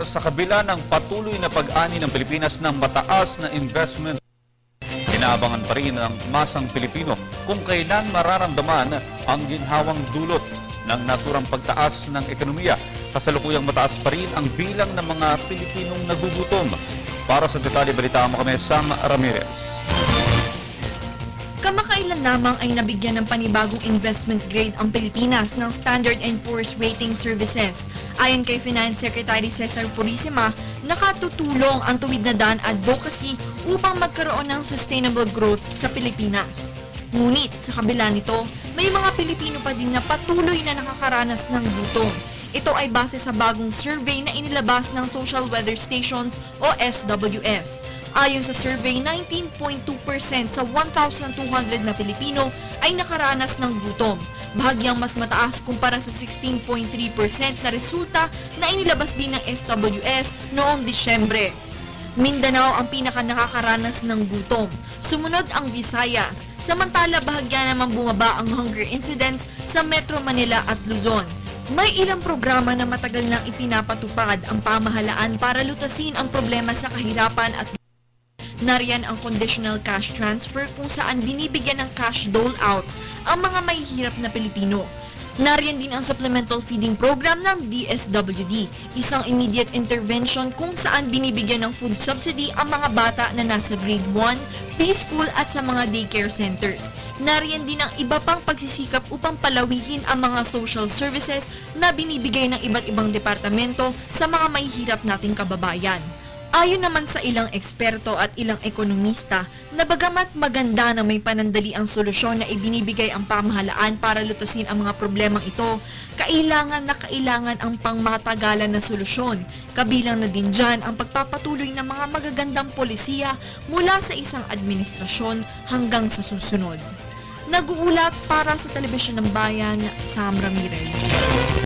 Sa kabila ng patuloy na pag-ani ng Pilipinas ng mataas na investment, inaabangan pa rin ng masang Pilipino kung kailan mararamdaman ang ginhawang dulot ng naturang pagtaas ng ekonomiya. Kasalukuyang mataas pa rin ang bilang ng mga Pilipinong nagugutom. Para sa detalye, balitaan mo kami, Sam Ramirez. Kamakailan lamang ay nabigyan ng panibagong investment grade ang Pilipinas ng Standard & Poor's Rating Services. Ayon kay Finance Secretary Cesar Purisima, nakatutulong ang tuwid na daan advocacy upang magkaroon ng sustainable growth sa Pilipinas. Ngunit sa kabila nito, may mga Pilipino pa din na patuloy na nakakaranas ng gutom. Ito ay base sa bagong survey na inilabas ng Social Weather Stations o SWS. Ayon sa survey, 19.2% sa 1,200 na Pilipino ay nakaranas ng gutom. Bahagyang mas mataas kumpara sa 16.3% na resulta na inilabas din ng SWS noong Disyembre. Mindanao ang pinaka-nakakaranas ng gutom. Sumunod ang Visayas, samantala bahagya naman bumaba ang hunger incidence sa Metro Manila at Luzon. May ilang programa na matagal nang ipinapatupad ang pamahalaan para lutasin ang problema sa kahirapan at nariyan ang conditional cash transfer kung saan binibigyan ng cash dole-outs ang mga mahihirap na Pilipino. Nariyan din ang supplemental feeding program ng DSWD, isang immediate intervention kung saan binibigyan ng food subsidy ang mga bata na nasa grade 1, preschool at sa mga daycare centers. Nariyan din ang iba pang pagsisikap upang palawiin ang mga social services na binibigay ng iba't ibang departamento sa mga mahihirap nating kababayan. Ayon naman sa ilang eksperto at ilang ekonomista na bagamat maganda na may panandali ang solusyon na ibinibigay ang pamahalaan para lutasin ang mga problemang ito, kailangan ang pangmatagalan na solusyon. Kabilang na din dyan ang pagpapatuloy ng mga magagandang polisiya mula sa isang administrasyon hanggang sa susunod. Nag-uulat para sa Telebisyon ng Bayan, Sam Ramirez.